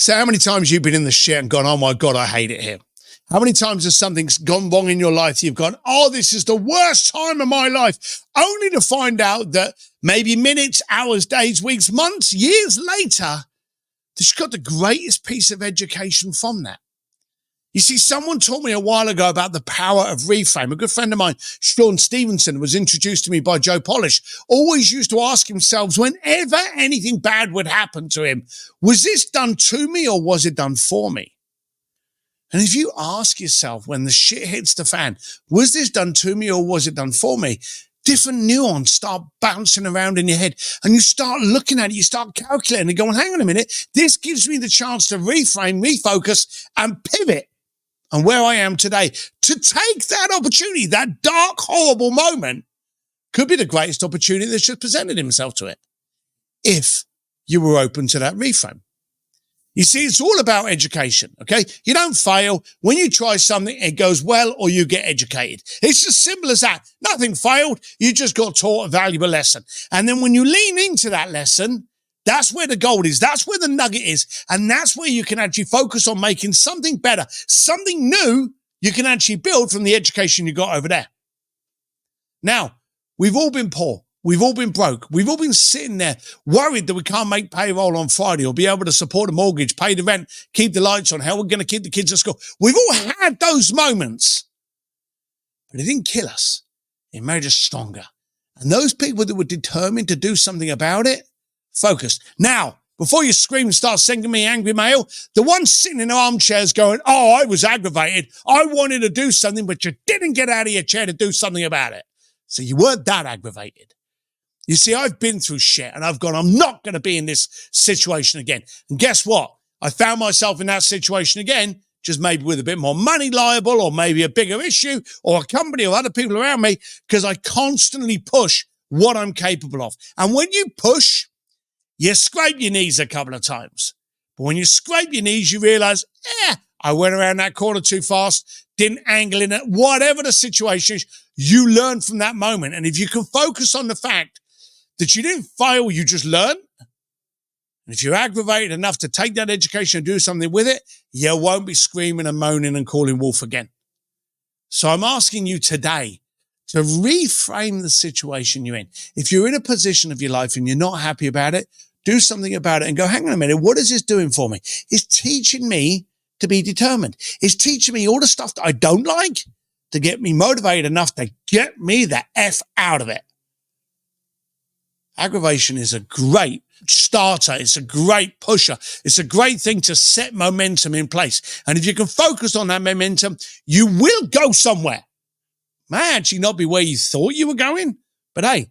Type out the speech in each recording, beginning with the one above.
So how many times you've been in the shit and gone, oh my God, I hate it here? How many times has something gone wrong in your life? You've gone, oh, this is the worst time of my life, only to find out that maybe minutes, hours, days, weeks, months, years later, that you got the greatest piece of education from that. You see, someone taught me a while ago about the power of reframe. A good friend of mine, Stephenson, was introduced to me by Joe Polish, always used to ask himself whenever anything bad would happen to him, was this done to me or was it done for me? And if you ask yourself when the shit hits the fan, was this done to me or was it done for me? Different nuance start bouncing around in your head and you start looking at it, you start calculating and going, hang on a minute, this gives me the chance to reframe, refocus and pivot on where I am today. To take that opportunity, that dark, horrible moment could be the greatest opportunity that's just presented himself to it. If you were open to that reframe. You see, it's all about education, okay? You don't fail. When you try something, it goes well or you get educated. It's as simple as that. Nothing failed. You just got taught a valuable lesson. And then when you lean into that lesson, that's where the gold is. That's where the nugget is. And that's where you can actually focus on making something better, something new you can actually build from the education you got over there. Now, we've all been poor. We've all been broke. We've all been sitting there worried that we can't make payroll on Friday or be able to support a mortgage, pay the rent, keep the lights on, how we're going to keep the kids at school. We've all had those moments, but it didn't kill us. It made us stronger. And those people that were determined to do something about it, focused. Now, before you scream and start sending me angry mail, the ones sitting in armchairs going, oh, I was aggravated. I wanted to do something, but you didn't get out of your chair to do something about it. So you weren't that aggravated. You see, I've been through shit and I've gone, I'm not going to be in this situation again. And guess what? I found myself in that situation again, just maybe with a bit more money liable or maybe a bigger issue or a company or other people around me, because I constantly push what I'm capable of. And when you push, you scrape your knees a couple of times. But when you scrape your knees, you realize, I went around that corner too fast, didn't angle in it, whatever the situation is, you learn from that moment. And if you can focus on the fact that you didn't fail, you just learn. And if you're aggravated enough to take that education and do something with it, you won't be screaming and moaning and calling wolf again. So I'm asking you today to reframe the situation you're in. If you're in a position of your life and you're not happy about it, do something about it and go, hang on a minute, what is this doing for me? It's teaching me to be determined. It's teaching me all the stuff that I don't like to get me motivated enough to get me the F out of it. Aggravation is a great starter. It's a great pusher. It's a great thing to set momentum in place. And if you can focus on that momentum, you will go somewhere. May actually not be where you thought you were going, but hey,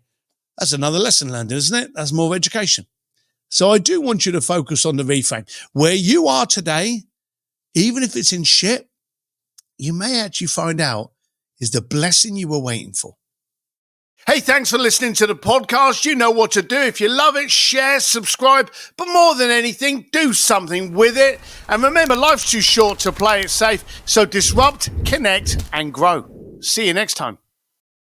that's another lesson learned, isn't it? That's more education. So I do want you to focus on the reframe. Where you are today, even if it's in shit, you may actually find out is the blessing you were waiting for. Hey, thanks for listening to the podcast. You know what to do. If you love it, share, subscribe, but more than anything, do something with it. And remember, life's too short to play it safe. So disrupt, connect, and grow. See you next time.